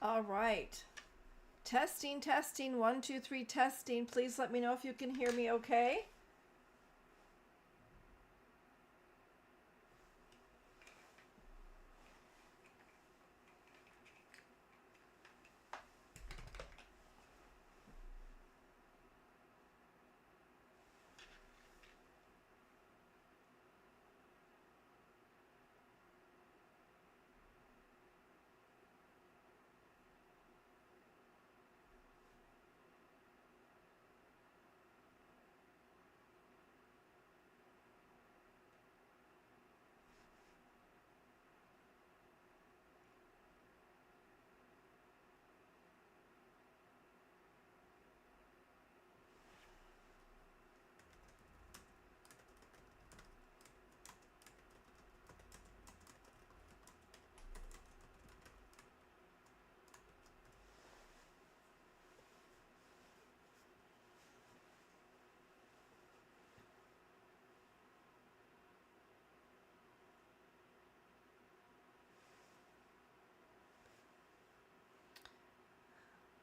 All right. Testing, testing, 1, 2, 3, testing. Please let me know if you can hear me okay.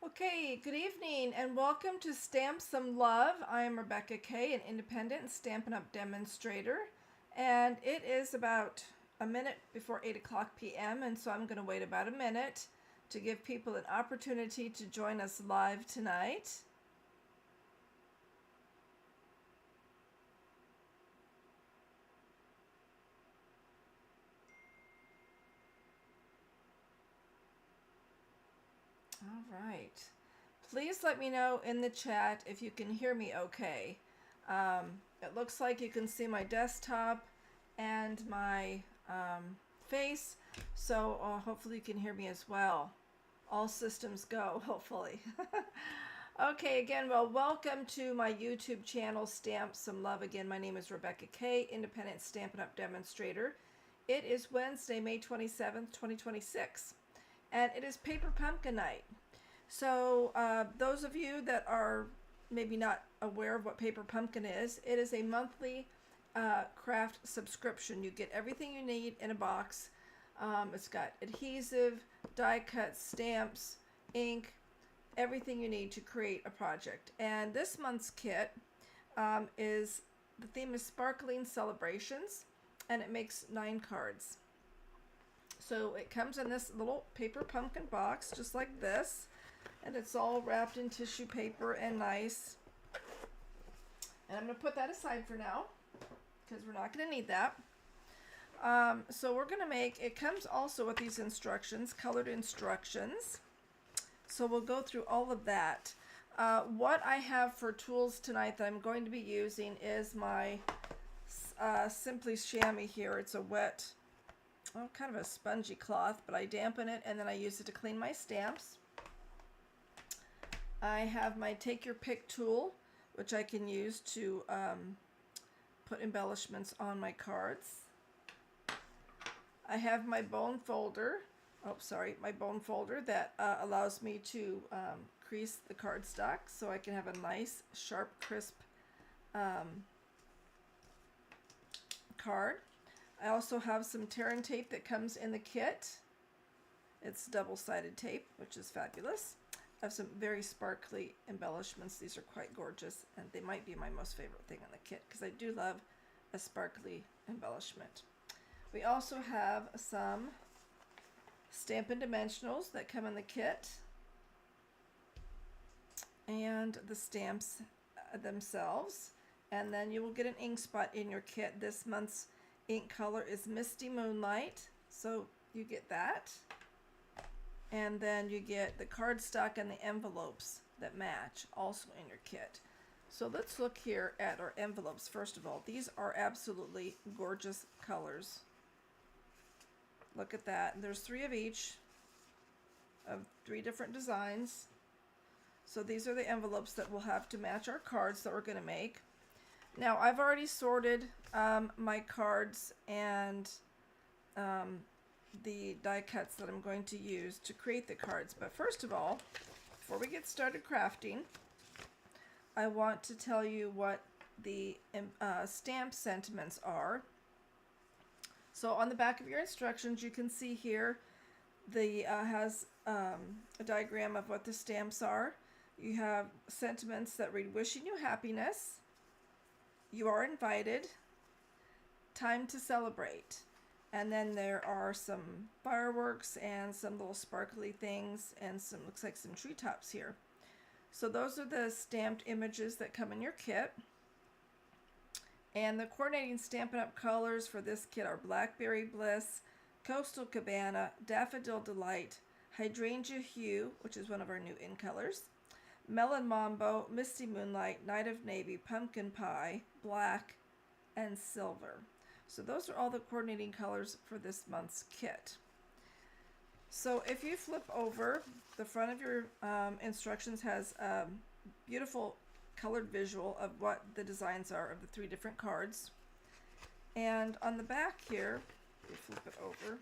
Okay, good evening and welcome to Stamp Some Love. I am Rebecca Kay, an independent Stampin' Up! Demonstrator, and it is about a minute before 8 o'clock p.m. and so I'm going to wait about a minute to give people an opportunity to join us live tonight. All right. Please let me know in the chat if you can hear me okay. It looks like you can see my desktop and my face, so hopefully you can hear me as well. All systems go, hopefully. Okay, again, well, welcome to my YouTube channel, Stamp Some Love. Again, my name is Rebecca Kay, independent Stampin' Up! Demonstrator. It is Wednesday, May 27th, 2026, and it is Paper Pumpkin Night. So those of you that are maybe not aware of what Paper Pumpkin is, it is a monthly craft subscription. You get everything you need in a box. It's got adhesive, die cuts, stamps, ink, everything you need to create a project. And this month's kit is, the theme is Sparkling Celebrations, and it makes 9 cards. So it comes in this little paper pumpkin box, just like this. And it's all wrapped in tissue paper and nice. And I'm going to put that aside for now because we're not going to need that. So we're going to make, it comes also with these instructions, colored instructions. So we'll go through all of that. What I have for tools tonight that I'm going to be using is my Simply Chamois here. It's a wet, kind of a spongy cloth, but I dampen it and then I use it to clean my stamps. I have my Take Your Pick tool, which I can use to put embellishments on my cards. I have my bone folder, my bone folder that allows me to crease the cardstock so I can have a nice, sharp, crisp card. I also have some tear and tape that comes in the kit. It's double-sided tape, which is fabulous. I have some very sparkly embellishments. These are quite gorgeous, and they might be my most favorite thing on the kit because I do love a sparkly embellishment. We also have some Stampin' Dimensionals that come in the kit, and the stamps themselves. And then you will get an ink spot in your kit. This month's ink color is Misty Moonlight, so you get that. And then you get the cardstock and the envelopes that match also in your kit. So let's look here at our envelopes first of all. These are absolutely gorgeous colors. Look at that. And there's 3 of each, of 3 different designs. So these are the envelopes that we'll have to match our cards that we're going to make. Now I've already sorted my cards and the die cuts that I'm going to use to create the cards. But first of all, before we get started crafting, I want to tell you what the stamp sentiments are. So on the back of your instructions, you can see here The has a diagram of what the stamps are. You have sentiments that read wishing you happiness, you are invited, time to celebrate. And then there are some fireworks and some little sparkly things and some, looks like some treetops here. So those are the stamped images that come in your kit. And the coordinating Stampin' Up! Colors for this kit are Blackberry Bliss, Coastal Cabana, Daffodil Delight, Hydrangea Hue, which is one of our new in colors, Melon Mambo, Misty Moonlight, Night of Navy, Pumpkin Pie, Black, and Silver. So those are all the coordinating colors for this month's kit. So if you flip over, the front of your instructions has a beautiful colored visual of what the designs are of the 3 different cards. And on the back here, if you flip it over,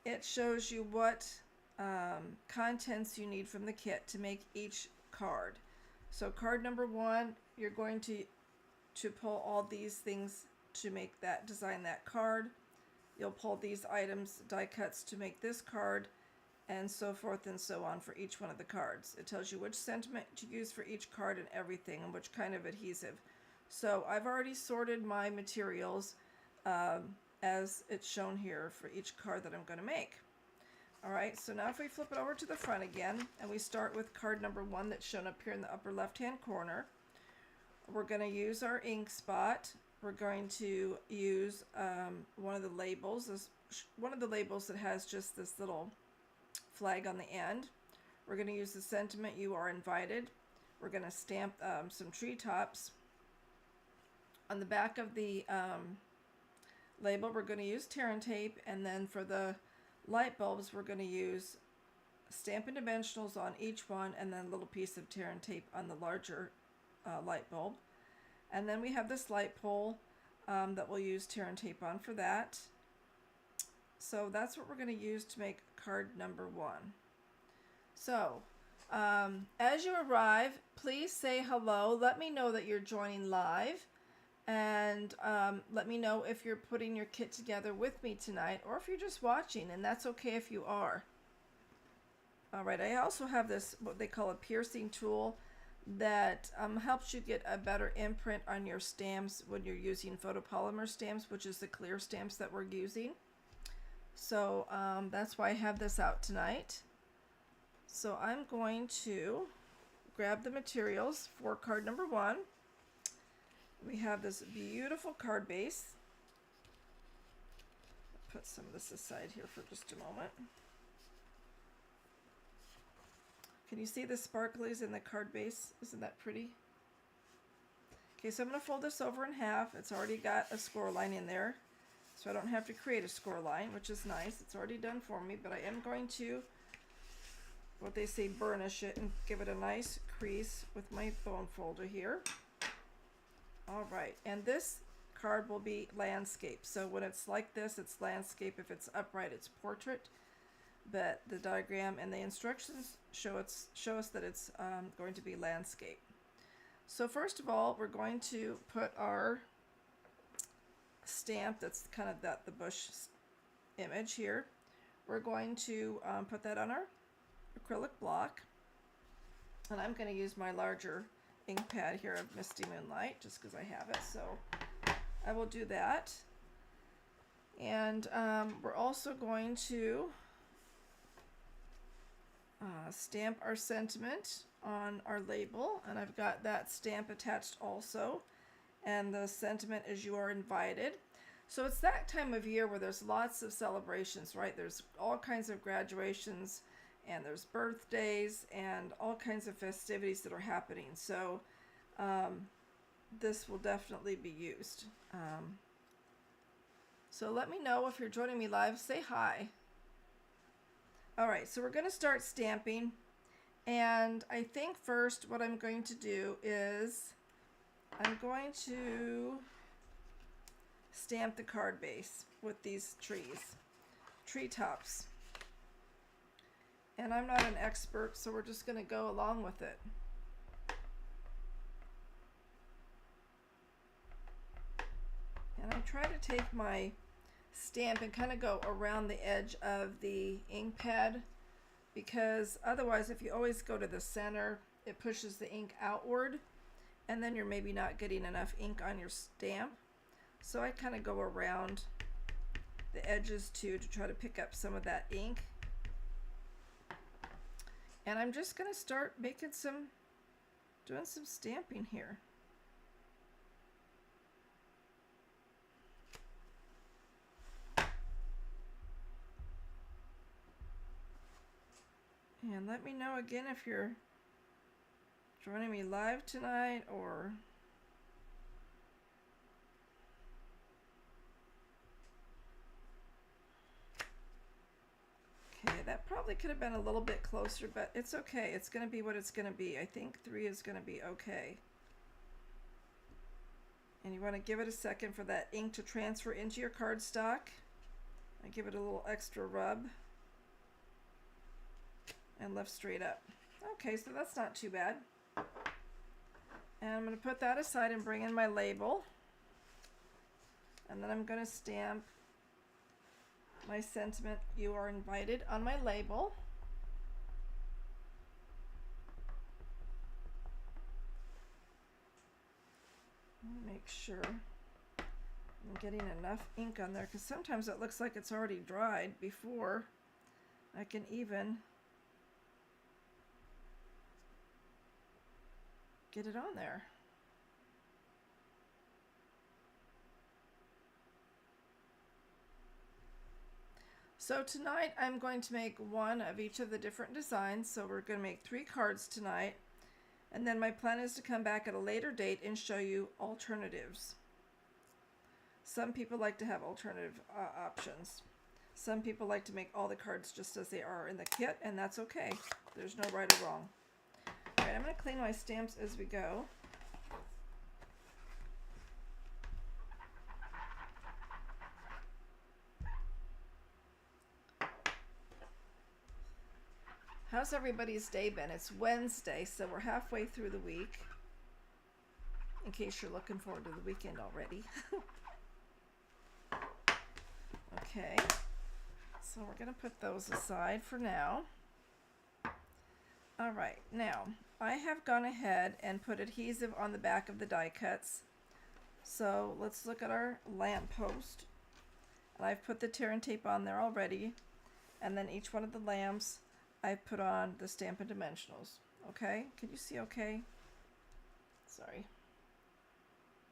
it shows you what contents you need from the kit to make each card. So card number 1, you're going to pull all these things to make that, design that card. You'll pull these items, die cuts, to make this card, and so forth and so on for each one of the cards. It tells you which sentiment to use for each card and everything, and which kind of adhesive. So I've already sorted my materials as it's shown here for each card that I'm going to make. Alright, so now if we flip it over to the front again, and we start with card number 1 that's shown up here in the upper left hand corner, we're going to use our ink spot. We're going to use one of the labels that has just this little flag on the end. We're going to use the sentiment, you are invited. We're going to stamp some treetops. On the back of the label, we're going to use Tear and Tape, and then for the light bulbs, we're going to use Stampin' Dimensionals on each one, and then a little piece of Tear and Tape on the larger light bulb. And then we have this light pole that we'll use Tear and Tape on for that. So that's what we're going to use to make card number 1. So as you arrive, please say hello. Let me know that you're joining live, and let me know if you're putting your kit together with me tonight, or if you're just watching, and that's okay if you are. Alright, I also have this, what they call a piercing tool, that helps you get a better imprint on your stamps when you're using photopolymer stamps, which is the clear stamps that we're using. So that's why I have this out tonight. So I'm going to grab the materials for card number 1. We have this beautiful card base. I'll put some of this aside here for just a moment. Can you see the sparklies in the card base? Isn't that pretty? Okay, so I'm going to fold this over in half. It's already got a score line in there, so I don't have to create a score line, which is nice. It's already done for me, but I am going to, what they say, burnish it and give it a nice crease with my bone folder here. Alright, and this card will be landscape. So when it's like this, it's landscape. If it's upright, it's portrait. But the diagram and the instructions show us that it's going to be landscape. So first of all, we're going to put our stamp, that's kind of the bush image here. We're going to put that on our acrylic block. And I'm going to use my larger ink pad here of Misty Moonlight, just because I have it. So I will do that. And we're also going to stamp our sentiment on our label, and I've got that stamp attached also, and the sentiment is you are invited. So it's that time of year where there's lots of celebrations, right? There's all kinds of graduations, and there's birthdays and all kinds of festivities that are happening. So this will definitely be used. So let me know if you're joining me live. Say hi. Alright, so we're going to start stamping, and I think first what I'm going to do is I'm going to stamp the card base with these tree tops. And I'm not an expert, so we're just going to go along with it. And I try to take my stamp and kind of go around the edge of the ink pad, because otherwise if you always go to the center, it pushes the ink outward and then you're maybe not getting enough ink on your stamp. So I kind of go around the edges too to try to pick up some of that ink. And I'm just going to start doing some stamping here. And let me know again if you're joining me live tonight or okay, that probably could have been a little bit closer, but it's okay. It's going to be what it's going to be. I think 3 is going to be okay. And you want to give it a second for that ink to transfer into your cardstock. I give it a little extra rub and lift straight up. Okay, so that's not too bad. And I'm going to put that aside and bring in my label. And then I'm going to stamp my sentiment, "You are invited," on my label. Make sure I'm getting enough ink on there, because sometimes it looks like it's already dried before I can even get it on there. So tonight I'm going to make one of each of the different designs. So we're going to make 3 cards tonight. And then my plan is to come back at a later date and show you alternatives. Some people like to have alternative options. Some people like to make all the cards just as they are in the kit, and that's okay. There's no right or wrong. All right, I'm going to clean my stamps as we go. How's everybody's day been? It's Wednesday, so we're halfway through the week, in case you're looking forward to the weekend already. Okay, so we're going to put those aside for now. All right, now I have gone ahead and put adhesive on the back of the die cuts. So let's look at our lamp post. And I've put the tear and tape on there already. And then each one of the lamps, I put on the Stampin' Dimensionals. Okay, can you see okay? Sorry.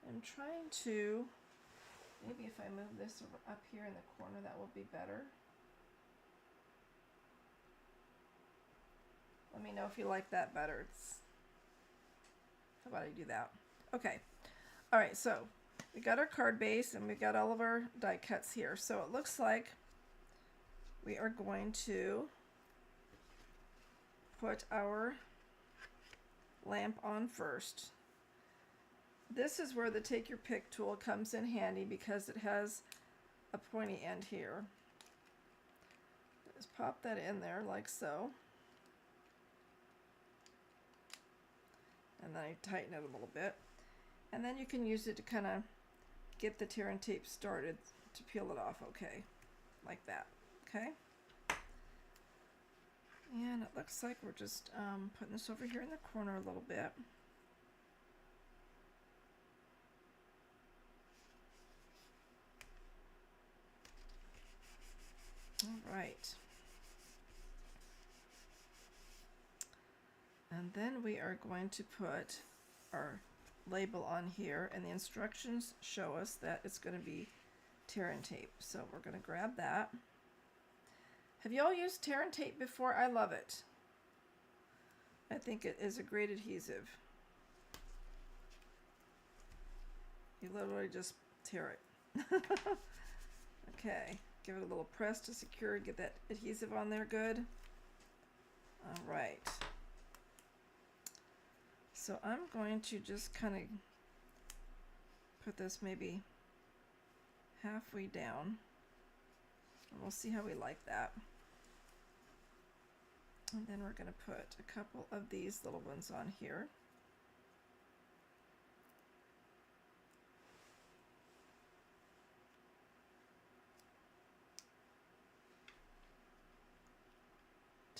I'm trying to, maybe if I move this up here in the corner, that will be better. Let me know if you like that better. How about I do that? Okay. All right, so we got our card base and we got all of our die cuts here. So it looks like we are going to put our lamp on first. This is where the take your pick tool comes in handy, because it has a pointy end here. Just pop that in there like so. And then I tighten it a little bit. And then you can use it to kind of get the tear and tape started to peel it off, okay? Like that, okay? And it looks like we're just putting this over here in the corner a little bit. All right. And then we are going to put our label on here, and the instructions show us that it's going to be tear and tape. So we're going to grab that. Have you all used tear and tape before? I love it. I think it is a great adhesive. You literally just tear it. Okay, give it a little press to secure, get that adhesive on there good. All right. So I'm going to just kind of put this maybe halfway down, and we'll see how we like that. And then we're going to put a couple of these little ones on here.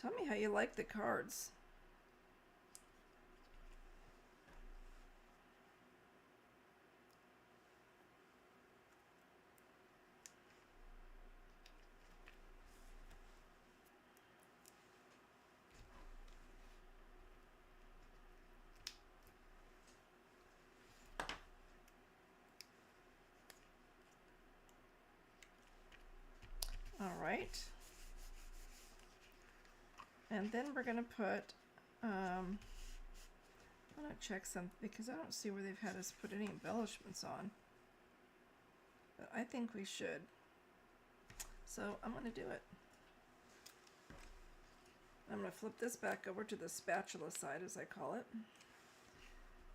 Tell me how you like the cards. All right. And then we're going to put, I want to check something because I don't see where they've had us put any embellishments on. But I think we should. So I'm going to do it. I'm going to flip this back over to the spatula side, as I call it,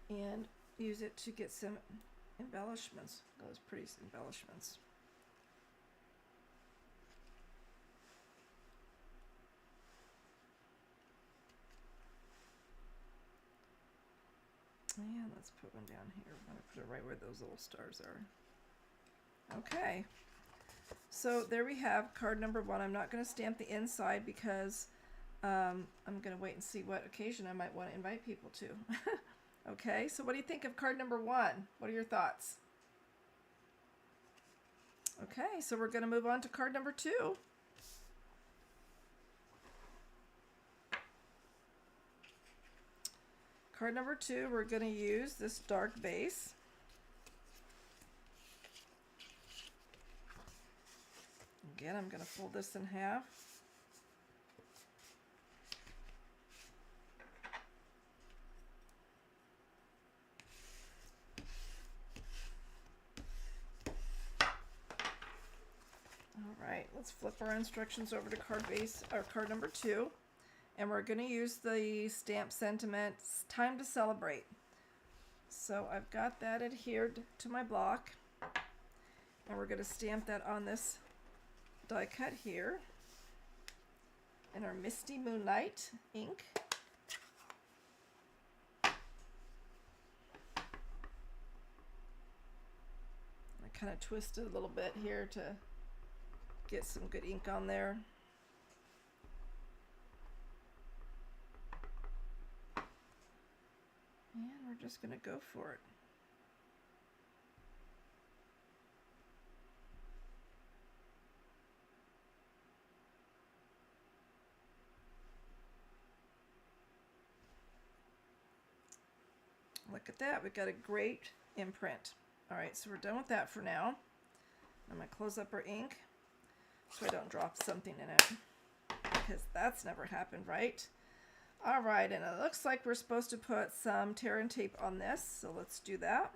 and use it to get some embellishments, those pretty embellishments. And let's put one down here. I'm going to put it right where those little stars are. Okay. So there we have card number 1. I'm not going to stamp the inside because I'm going to wait and see what occasion I might want to invite people to. Okay, so what do you think of card number 1? What are your thoughts? Okay, so we're going to move on to card number 2. Card number 2, we're going to use this dark base. Again, I'm going to fold this in half. All right, let's flip our instructions over to card number 2. And we're going to use the stamp sentiment, time to celebrate. So I've got that adhered to my block. And we're going to stamp that on this die cut here in our Misty Moonlight ink. I kind of twist it a little bit here to get some good ink on there. And we're just going to go for it. Look at that, we've got a great imprint. All right, so we're done with that for now. I'm going to close up our ink so I don't drop something in it, because that's never happened, right? All right, and it looks like we're supposed to put some tear and tape on this, so let's do that.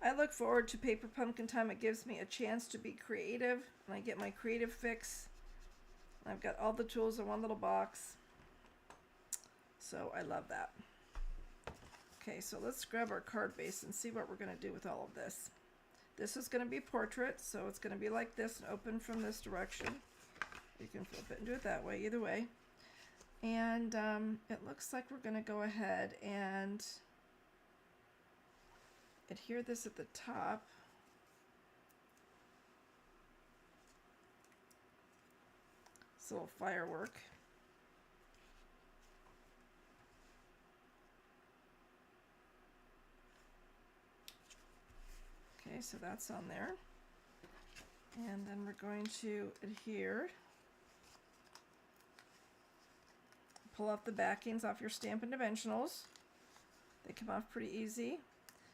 I look forward to Paper Pumpkin time. It gives me a chance to be creative, and I get my creative fix. I've got all the tools in one little box, so I love that. Okay, so let's grab our card base and see what we're going to do with all of this. This is going to be portrait, so it's going to be like this and open from this direction. You can flip it and do it that way, either way. And it looks like we're going to go ahead and adhere this at the top. It's a little firework. Okay, so that's on there. And then we're going to adhere. Pull off the backings off your Stampin' Dimensionals. They come off pretty easy.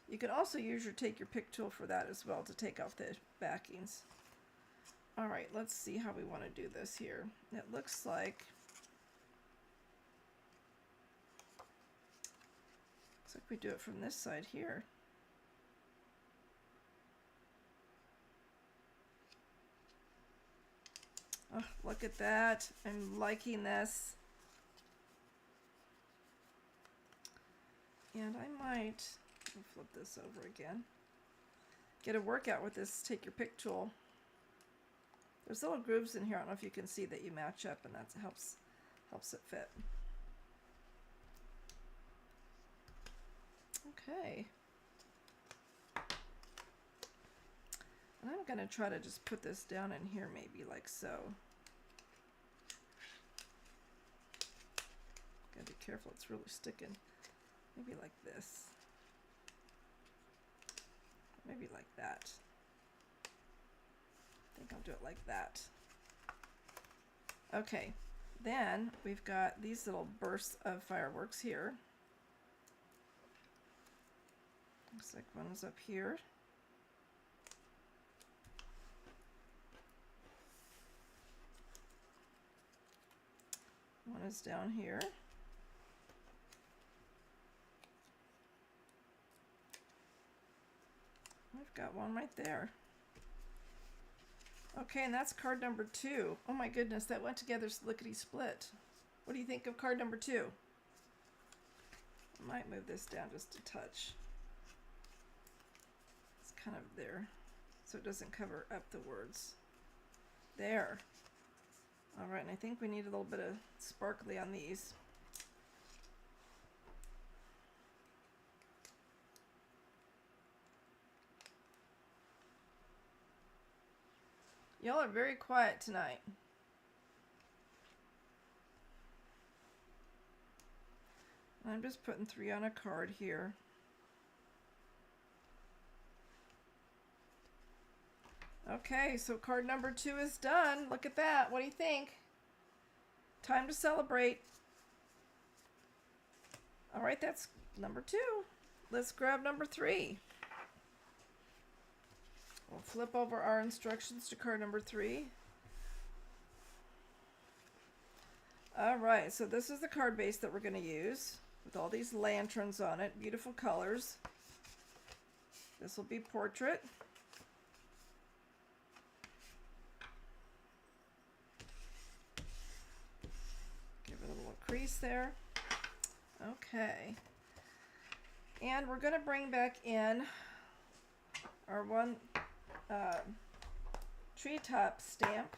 You can also use your Take Your Pick tool for that as well to take off the backings. All right, let's see how we want to do this here. It looks like we do it from this side here. Oh, look at that. I'm liking this. And I might flip this over again. Get a workout with this Take Your Pick tool. There's little grooves in here. I don't know if you can see that you match up, and that helps it fit. Okay. And I'm going to try to just put this down in here maybe like so. careful, it's really sticking. Maybe like this. Maybe like that. I think I'll do it like that. Okay, then we've got these little bursts of fireworks here. Looks like one is up here. One is down here. I've got one right there. Okay, and that's card number 2. Oh my goodness, that went together lickety split. What do you think of card number 2? I might move this down just a touch. It's kind of there, so it doesn't cover up the words. There. All right, and I think we need a little bit of sparkly on these. Y'all are very quiet tonight. I'm just putting 3 on a card here. Okay, so card number 2 is done. Look at that. What do you think? Time to celebrate. All right, that's number 2. Let's grab number 3. We'll flip over our instructions to card number 3. All right, so this is the card base that we're going to use with all these lanterns on it, beautiful colors. This will be portrait. Give it a little crease there. Okay. And we're going to bring back in our one treetop stamp.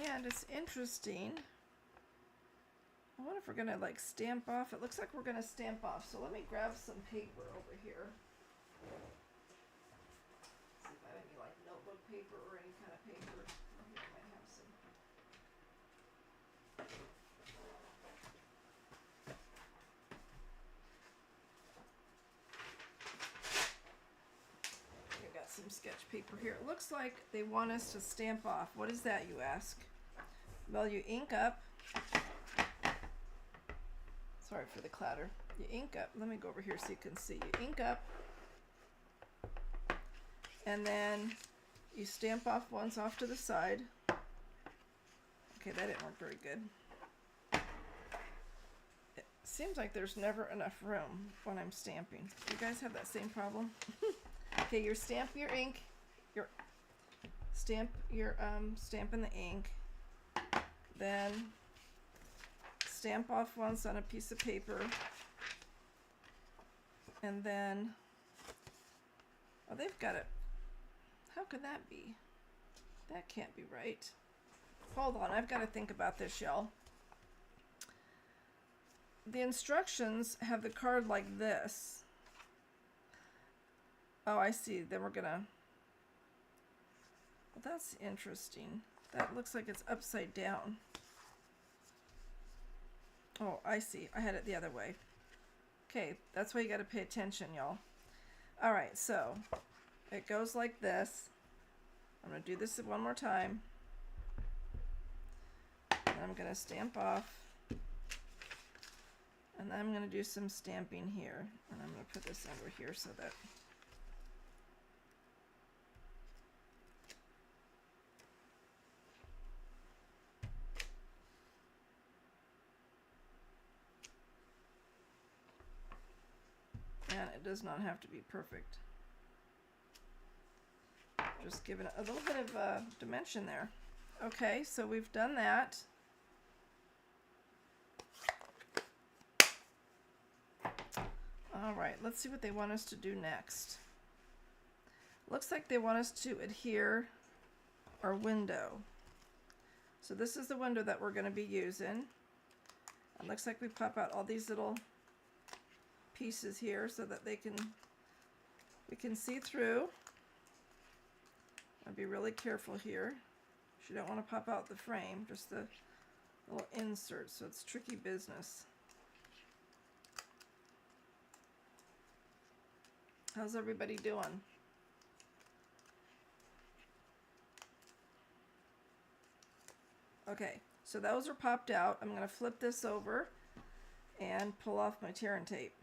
And it's interesting. I wonder if we're going to like stamp off. It looks like we're going to stamp off. So let me grab some paper over here. See if I have any like notebook paper or any kind of paper. Here I might have some. I've got some sketch paper here. It looks like they want us to stamp off. What is that, you ask? Well, you ink up. Sorry for the clatter. You ink up. Let me go over here so you can see. You ink up. And then you stamp off once off to the side. Okay, that didn't work very good. It seems like there's never enough room when I'm stamping. You guys have that same problem? Okay, you stamp your ink. Stamp in the ink. Then stamp off once on a piece of paper. And then, oh, they've got it. How could that be? That can't be right. Hold on, I've got to think about this, y'all. The instructions have the card like this. Oh, I see. Then we're gonna, well, that's interesting. That looks like it's upside down. Oh, I see. I had it the other way. Okay, that's why you got to pay attention, y'all. All right, so it goes like this. I'm going to do this one more time. And I'm going to stamp off. And then I'm going to do some stamping here. And I'm going to put this over here so that and it does not have to be perfect. Just giving it a little bit of dimension there. Okay, so we've done that. All right, let's see what they want us to do next. Looks like they want us to adhere our window. So this is the window that we're going to be using. It looks like we pop out all these little pieces here so that we can see through. I'll be really careful here. You don't want to pop out the frame, just the little insert, so it's tricky business. How's everybody doing? Okay, so those are popped out. I'm going to flip this over and pull off my tear and tape.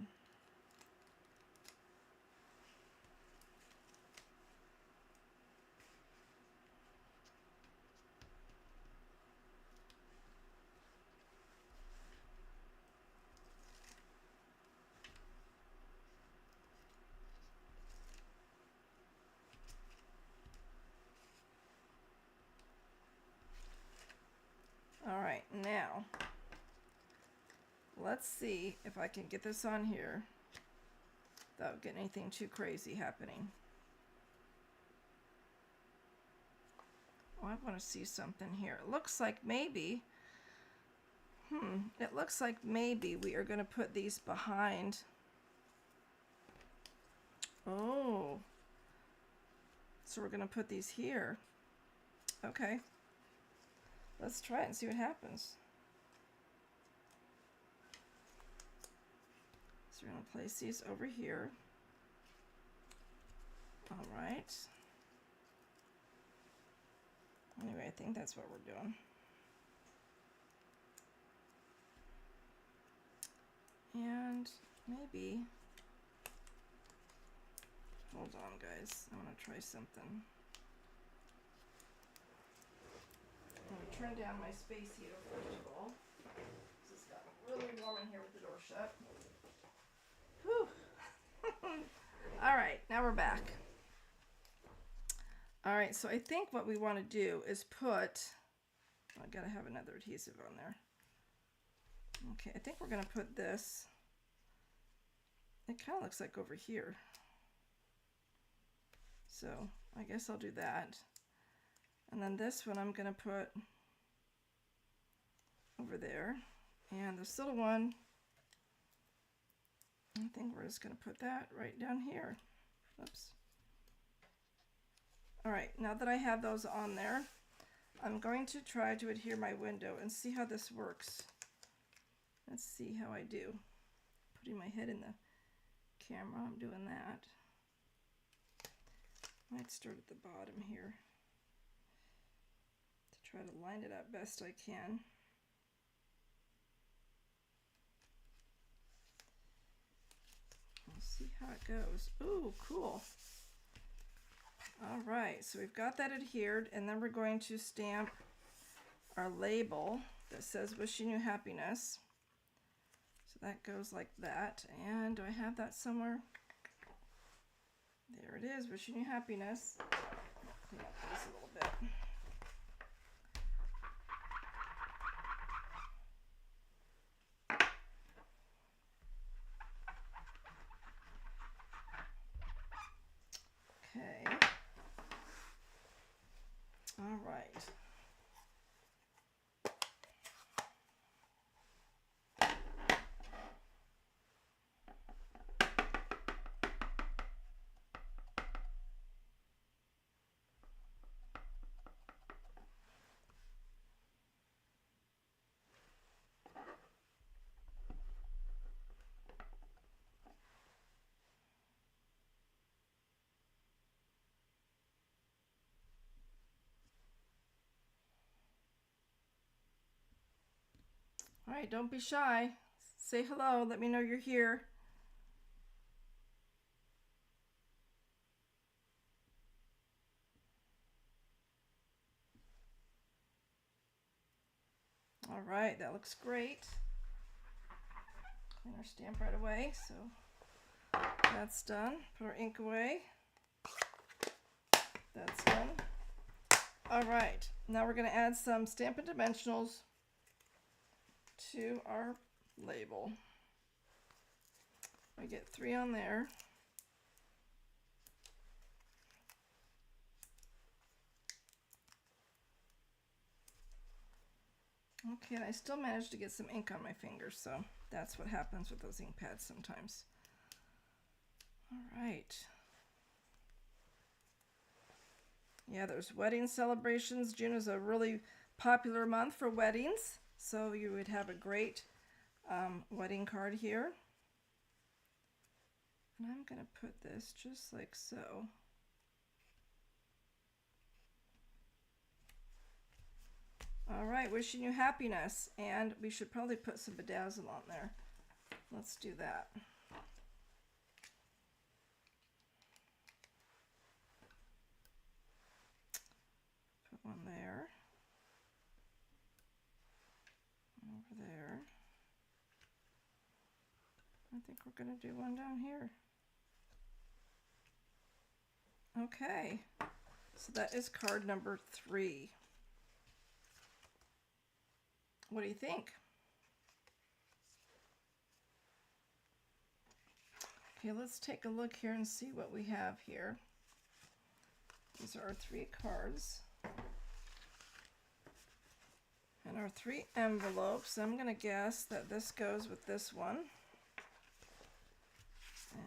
All right, now let's see if I can get this on here without getting anything too crazy happening. Oh, I want to see something here. It looks like maybe, it looks like maybe we are going to put these behind. Oh, so we're going to put these here. Okay. Let's try it and see what happens. So we're going to place these over here. All right. Anyway, I think that's what we're doing. And maybe, hold on guys, I want to try something. I'm going to turn down my space heater first of all. It's got really warm in here with the door shut. Whew. All right, now we're back. All right, so I think what we want to do is put, I gotta have another adhesive on there. Okay, I think we're gonna put this, it kind of looks like over here. So I guess I'll do that. And then this one I'm gonna put over there. And this little one, I think we're just gonna put that right down here. Oops. All right, now that I have those on there, I'm going to try to adhere my window and see how this works. Let's see how I do. Putting my head in the camera, I'm doing that. Might start at the bottom here to try to line it up best I can. We'll see how it goes. Ooh, cool. All right, so we've got that adhered, and then we're going to stamp our label that says wishing you happiness. So that goes like that. And do I have that somewhere? There it is, wishing you happiness. Clean up this a little bit. Okay. All right. All right, don't be shy. Say hello, let me know you're here. All right, that looks great. Clean our stamp right away, so that's done. Put our ink away. That's done. All right, now we're going to add some Stampin' Dimensionals to our label. I get 3 on there. Okay, and I still managed to get some ink on my fingers, so that's what happens with those ink pads sometimes. All right. Yeah, there's wedding celebrations. June is a really popular month for weddings, so you would have a great wedding card here. And I'm going to put this just like so. All right, wishing you happiness, and we should probably put some bedazzle on there. Let's do that. Put one there. Over there. I think we're going to do one down here. Okay, so that is card number 3. What do you think? Okay, let's take a look here and see what we have here. These are our 3 cards. And our 3 envelopes. I'm going to guess that this goes with this one.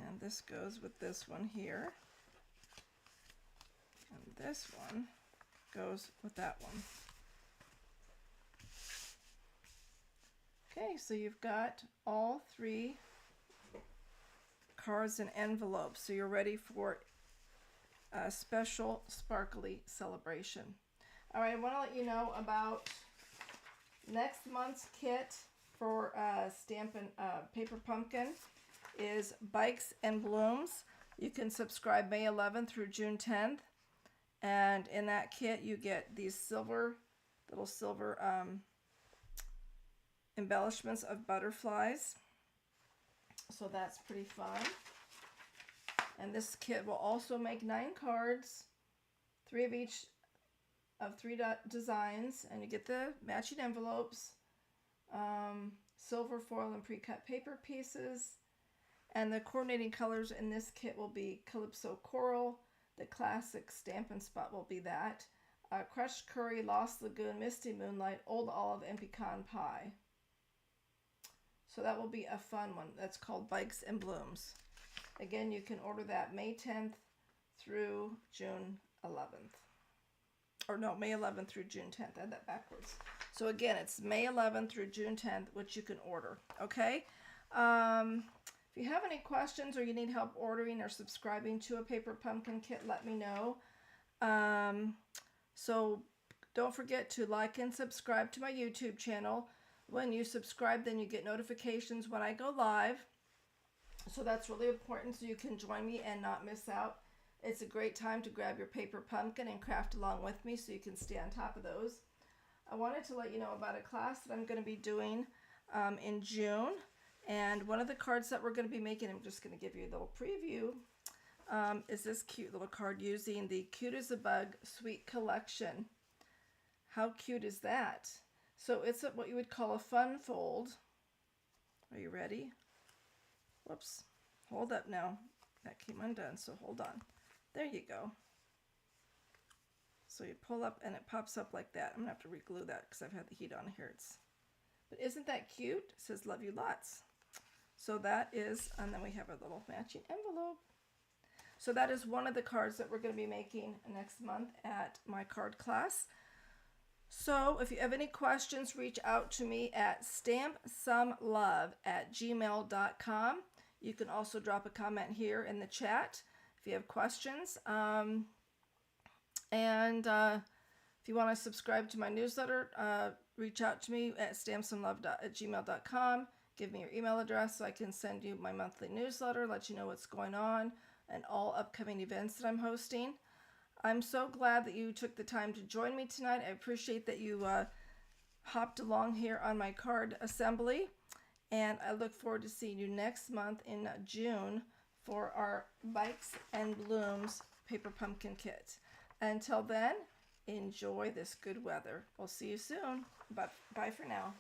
And this goes with this one here. And this one goes with that one. Okay, so you've got all 3 cards and envelopes. So you're ready for a special sparkly celebration. All right, I want to let you know about next month's kit for Stampin' Paper Pumpkin is Bikes and Blooms. You can subscribe May 11th through June 10th. And in that kit, you get these little silver embellishments of butterflies. So that's pretty fun. And this kit will also make 9 cards, 3 of each of 3 designs, and you get the matching envelopes, silver foil and pre-cut paper pieces, and the coordinating colors in this kit will be Calypso Coral, the classic Stampin' Spot will be that, Crushed Curry, Lost Lagoon, Misty Moonlight, Old Olive, and Pecan Pie. So that will be a fun one. That's called Bikes and Blooms. Again, you can order that May 10th through June 11th. Or no, May 11th through June 10th. I had that backwards. So again, it's May 11th through June 10th, which you can order. Okay? If you have any questions or you need help ordering or subscribing to a Paper Pumpkin kit, let me know. So don't forget to like and subscribe to my YouTube channel. When you subscribe, then you get notifications when I go live. So that's really important so you can join me and not miss out. It's a great time to grab your paper pumpkin and craft along with me so you can stay on top of those. I wanted to let you know about a class that I'm going to be doing in June. And one of the cards that we're going to be making, I'm just going to give you a little preview, is this cute little card using the Cute as a Bug Sweet Collection. How cute is that? So it's what you would call a fun fold. Are you ready? Whoops. Hold up now. That came undone, so hold on. There you go. So you pull up and it pops up like that. I'm going to have to re-glue that because I've had the heat on here. But isn't that cute? It says love you lots. So that is, and then we have a little matching envelope. So that is one of the cards that we're going to be making next month at my card class. So if you have any questions, reach out to me at stampsomelove@gmail.com. You can also drop a comment here in the chat if you have questions. If you want to subscribe to my newsletter, reach out to me at stampsomelove@gmail.com. Give me your email address so I can send you my monthly newsletter, let you know what's going on, and all upcoming events that I'm hosting. I'm so glad that you took the time to join me tonight. I appreciate that you hopped along here on my card assembly. And I look forward to seeing you next month in June for our Bikes and Blooms Paper Pumpkin Kit. Until then, enjoy this good weather. We'll see you soon. Bye for now.